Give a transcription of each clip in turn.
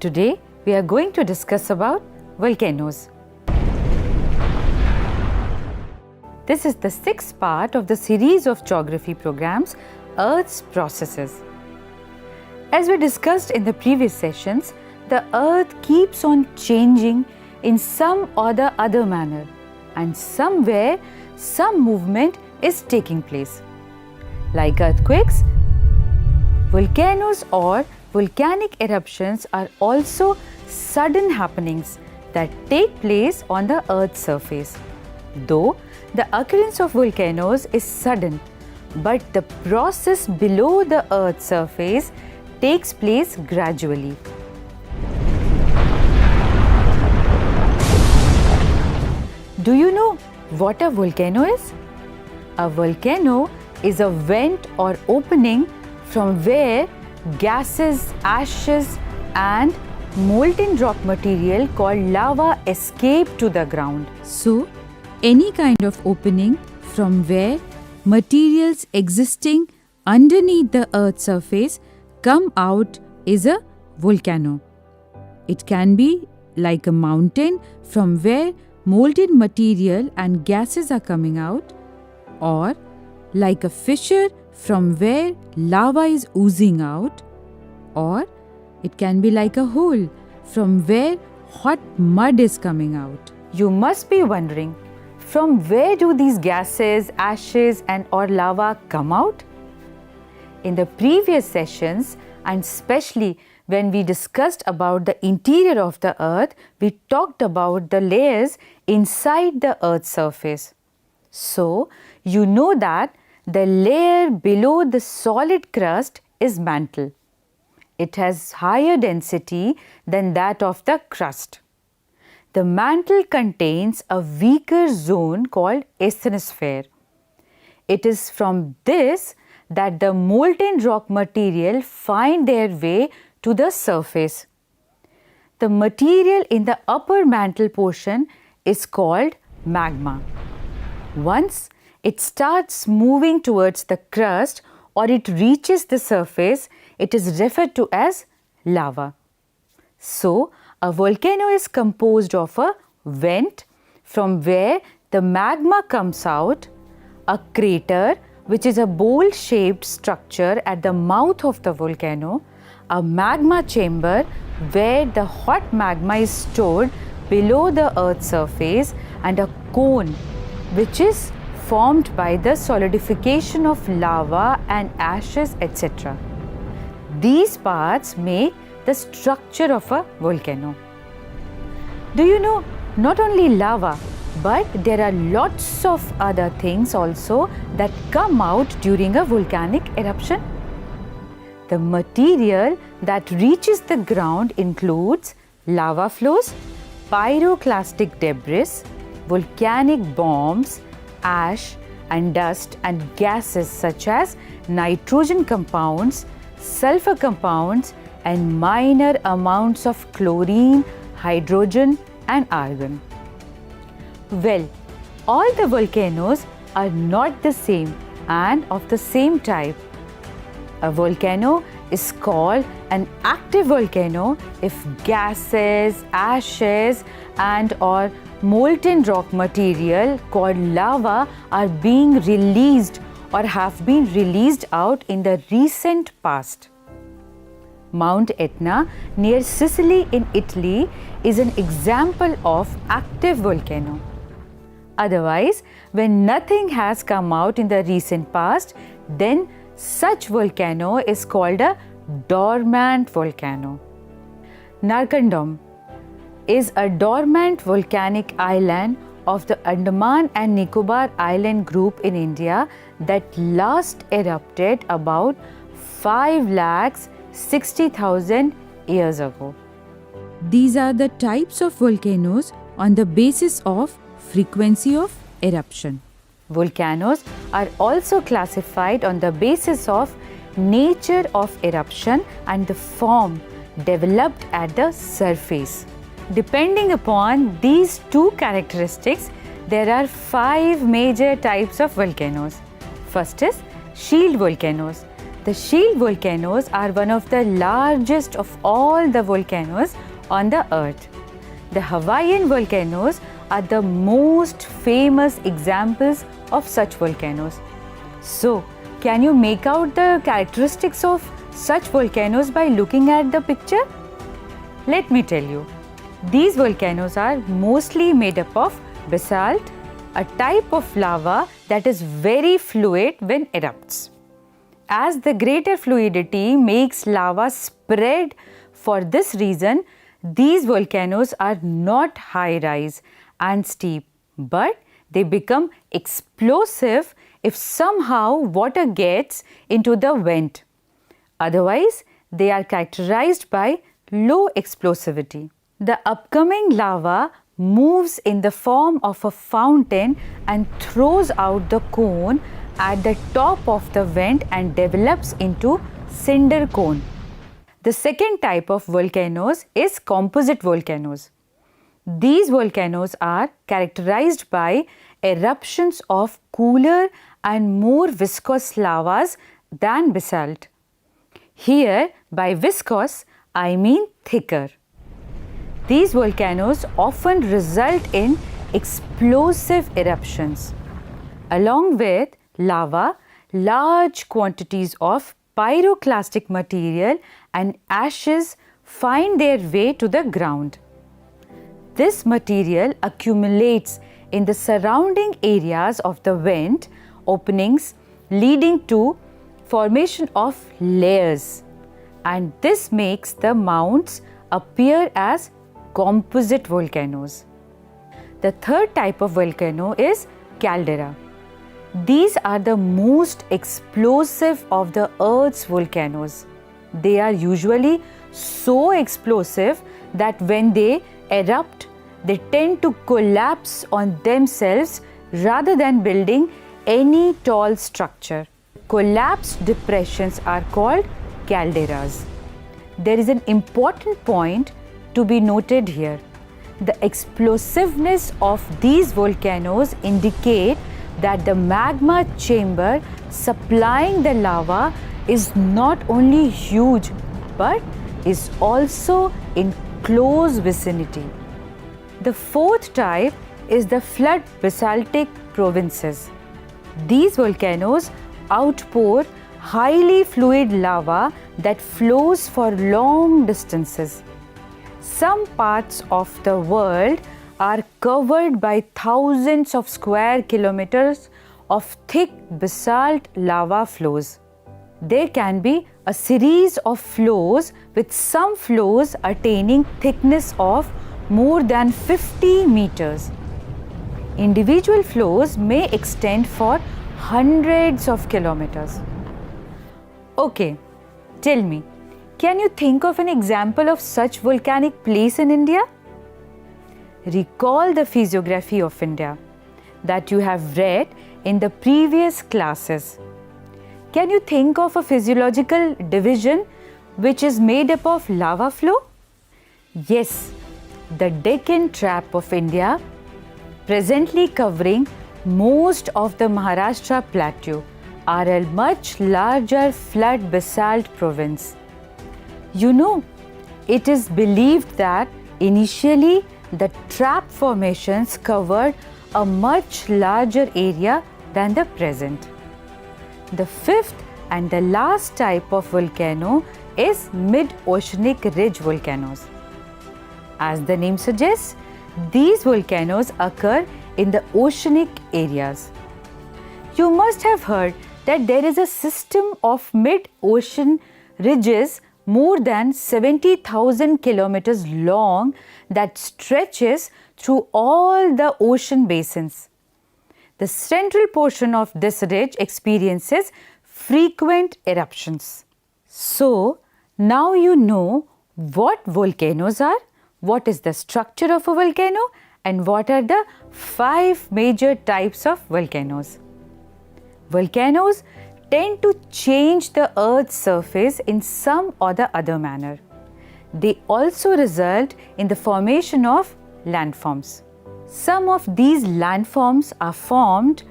Today we are going to discuss about volcanoes. This is the sixth part of the series of geography programs, Earth's Processes. As we discussed in the previous sessions, the Earth keeps on changing in some or the other manner, and somewhere some movement is taking place. Like earthquakes, volcanoes or volcanic eruptions are also sudden happenings that take place on the Earth's surface. Though the occurrence of volcanoes is sudden, but the process below the Earth's surface takes place gradually. Do you know what a volcano is? A volcano is a vent or opening from where gases, ashes and molten rock material called lava escape to the ground. So, any kind of opening from where materials existing underneath the Earth's surface come out is a volcano. It can be like a mountain from where molten material and gases are coming out, or like a fissure from where lava is oozing out, or it can be like a hole from where hot mud is coming out. You must be wondering, from where do these gases, ashes and or lava come out? In the previous sessions, and especially when we discussed about the interior of the Earth, we talked about the layers inside the Earth's surface. So, you know that the layer below the solid crust is mantle. It has higher density than that of the crust. The mantle contains a weaker zone called asthenosphere. It is from this that the molten rock material find their way to the surface. The material in the upper mantle portion is called magma. Once it starts moving towards the crust or it reaches the surface, it is referred to as lava. So, a volcano is composed of a vent from where the magma comes out, a crater which is a bowl-shaped structure at the mouth of the volcano, a magma chamber where the hot magma is stored below the Earth's surface, and a cone which is formed by the solidification of lava and ashes, etc. These parts make the structure of a volcano. Do you know, not only lava, but there are lots of other things also that come out during a volcanic eruption. The material that reaches the ground includes lava flows, pyroclastic debris, volcanic bombs, ash and dust and gases such as nitrogen compounds, sulfur compounds and minor amounts of chlorine, hydrogen and argon. Well, all the volcanoes are not the same and of the same type. A volcano is called an active volcano if gases, ashes and or molten rock material called lava are being released or have been released out in the recent past. Mount Etna near Sicily in Italy is an example of active volcano. Otherwise, when nothing has come out in the recent past, then such volcano is called a dormant volcano. Narcondam is a dormant volcanic island of the Andaman and Nicobar Island group in India that last erupted about 5,60,000 years ago. These are the types of volcanoes on the basis of frequency of eruption. Volcanoes are also classified on the basis of nature of eruption and the form developed at the surface. Depending upon these two characteristics, there are 5 major types of volcanoes. First is shield volcanoes. The shield volcanoes are one of the largest of all the volcanoes on the earth. The Hawaiian volcanoes are the most famous examples of such volcanoes. So, can you make out the characteristics of such volcanoes by looking at the picture? Let me tell you. These volcanoes are mostly made up of basalt, a type of lava that is very fluid when erupts. As the greater fluidity makes lava spread, for this reason, these volcanoes are not high-rise and steep, but they become explosive if somehow water gets into the vent. Otherwise, they are characterized by low explosivity. The upcoming lava moves in the form of a fountain and throws out the cone at the top of the vent and develops into cinder cone. The second type of volcanoes is composite volcanoes. These volcanoes are characterized by eruptions of cooler and more viscous lavas than basalt. Here, by viscous, I mean thicker. These volcanoes often result in explosive eruptions. Along with lava, large quantities of pyroclastic material and ashes find their way to the ground. This material accumulates in the surrounding areas of the vent openings, leading to formation of layers, and this makes the mounts appear as composite volcanoes. The third type of volcano is caldera. These are the most explosive of the Earth's volcanoes. They are usually so explosive that when they erupt, they tend to collapse on themselves rather than building any tall structure. Collapsed depressions are called calderas. There is an important point to be noted here. The explosiveness of these volcanoes indicate that the magma chamber supplying the lava is not only huge but is also in close vicinity. The fourth type is the flood basaltic provinces. These volcanoes outpour highly fluid lava that flows for long distances. Some parts of the world are covered by thousands of square kilometers of thick basalt lava flows. There can be a series of flows, with some flows attaining thickness of more than 50 meters. Individual flows may extend for hundreds of kilometers. Okay, tell me, can you think of an example of such volcanic place in India? Recall the physiography of India that you have read in the previous classes. Can you think of a physiological division which is made up of lava flow? Yes, the Deccan Trap of India, presently covering most of the Maharashtra plateau, are a much larger flood basalt province. You know, it is believed that initially the trap formations covered a much larger area than the present. The fifth and the last type of volcano is mid-oceanic ridge volcanoes. As the name suggests, these volcanoes occur in the oceanic areas. You must have heard that there is a system of mid-ocean ridges more than 70,000 kilometers long that stretches through all the ocean basins. The central portion of this ridge experiences frequent eruptions. So, now you know what volcanoes are, what is the structure of a volcano, and what are the 5 major types of volcanoes. Volcanoes tend to change the Earth's surface in some or the other manner. They also result in the formation of landforms. Some of these landforms are formed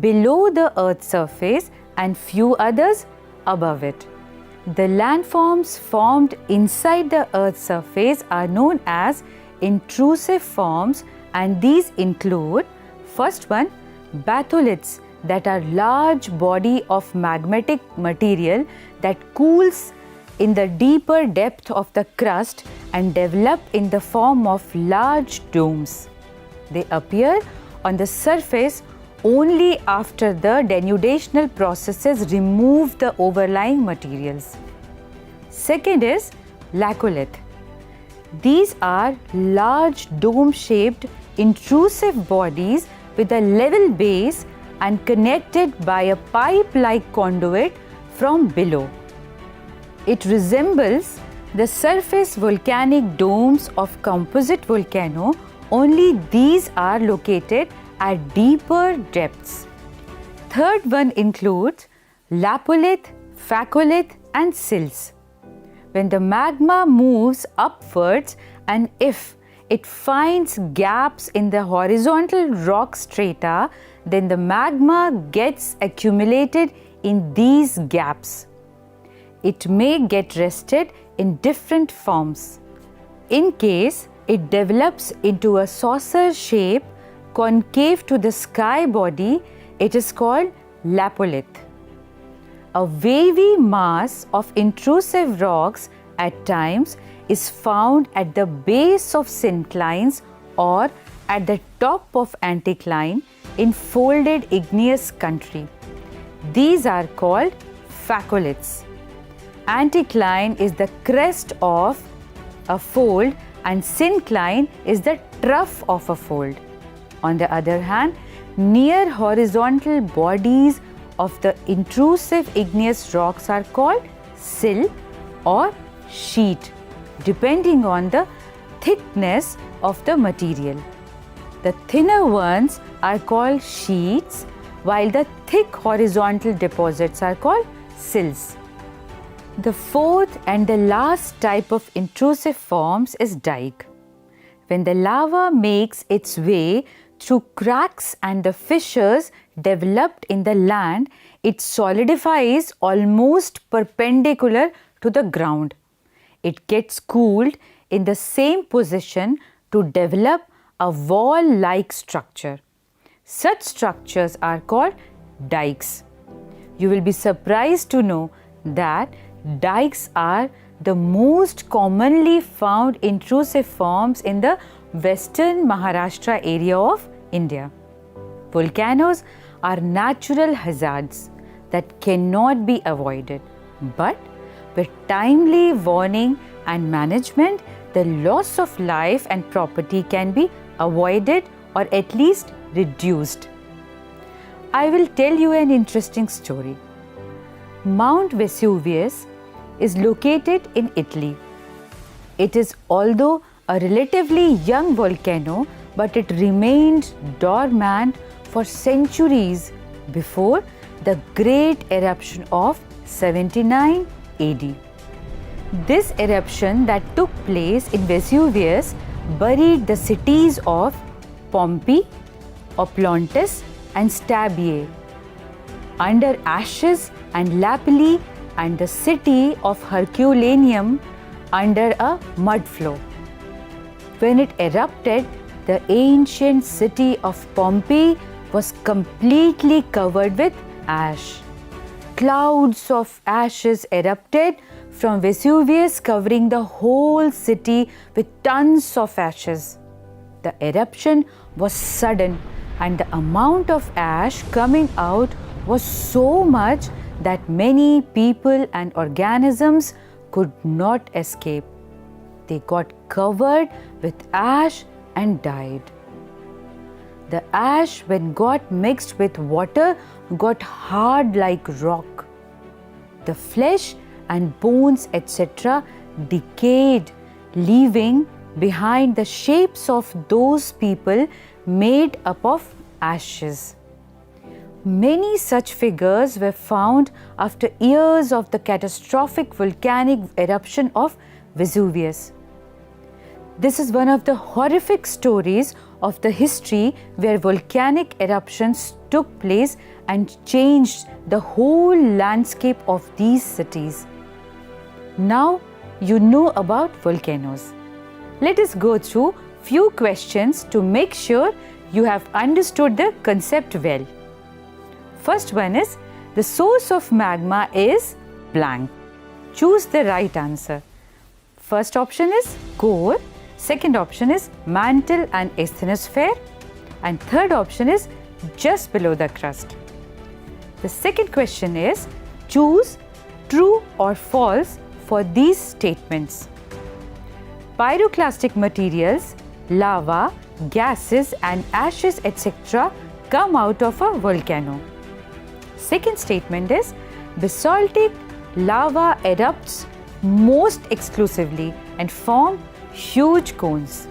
below the Earth's surface and few others above it. The landforms formed inside the Earth's surface are known as intrusive forms, and these include, first one, batholiths, that are large body of magmatic material that cools in the deeper depth of the crust and develop in the form of large domes. They appear on the surface only after the denudational processes remove the overlying materials. Second is laccolith. These are large dome-shaped intrusive bodies with a level base and connected by a pipe-like conduit from below. It resembles the surface volcanic domes of composite volcano, only these are located at deeper depths. Third one includes lapolith, phacolith and sills. When the magma moves upwards and if it finds gaps in the horizontal rock strata, then the magma gets accumulated in these gaps. It may get rested in different forms. In case it develops into a saucer shape concave to the sky body, it is called lapolith. A wavy mass of intrusive rocks at times is found at the base of synclines or at the top of anticline in folded igneous country. These are called phacoliths. Anticline is the crest of a fold and syncline is the trough of a fold. On the other hand, near horizontal bodies of the intrusive igneous rocks are called sill or sheet, depending on the thickness of the material. The thinner ones are called sheets, while the thick horizontal deposits are called sills. The fourth and the last type of intrusive forms is dike. When the lava makes its way through cracks and the fissures developed in the land, it solidifies almost perpendicular to the ground. It gets cooled in the same position to develop a wall-like structure. Such structures are called dikes. You will be surprised to know that dikes are the most commonly found intrusive forms in the western Maharashtra area of India. Volcanoes are natural hazards that cannot be avoided, but with timely warning and management, the loss of life and property can be avoided or at least reduced. I will tell you an interesting story. Mount Vesuvius is located in Italy. It is although a relatively young volcano, but it remained dormant for centuries before the great eruption of 79 AD. This eruption that took place in Vesuvius buried the cities of Pompeii, Oplontis and Stabiae under ashes and lapilli, and the city of Herculaneum under a mud flow. When it erupted, the ancient city of Pompeii was completely covered with ash. Clouds of ashes erupted from Vesuvius, covering the whole city with tons of ashes. The eruption was sudden, and the amount of ash coming out was so much that many people and organisms could not escape. They got covered with ash and died. The ash, when got mixed with water, got hard like rock. The flesh and bones, etc., decayed, leaving behind the shapes of those people made up of ashes. Many such figures were found after years of the catastrophic volcanic eruption of Vesuvius. This is one of the horrific stories of the history where volcanic eruptions took place and changed the whole landscape of these cities. Now you know about volcanoes. Let us go through few questions to make sure you have understood the concept well. First one is, the source of magma is blank. Choose the right answer. First option is core, second option is mantle and asthenosphere, and third option is just below the crust. The second question is, choose true or false for these statements. Pyroclastic materials, lava, gases and ashes etc. come out of a volcano. Second statement is, basaltic lava erupts most exclusively and form huge cones.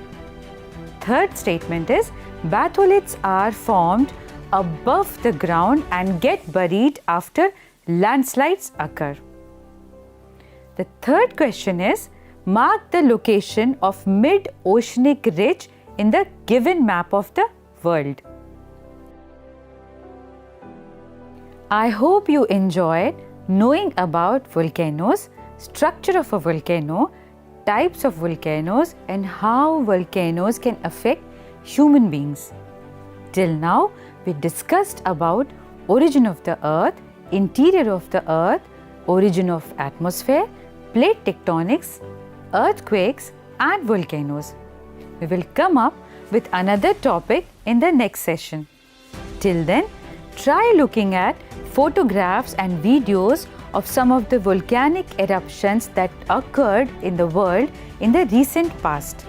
Third statement is, batholiths are formed above the ground and get buried after landslides occur. The third question is, mark the location of mid-oceanic ridge in the given map of the world. I hope you enjoyed knowing about volcanoes, structure of a volcano, types of volcanoes and how volcanoes can affect human beings. Till now, we discussed about origin of the earth, interior of the earth, origin of atmosphere, plate tectonics, earthquakes and volcanoes. We will come up with another topic in the next session. Till then, try looking at photographs and videos of some of the volcanic eruptions that occurred in the world in the recent past.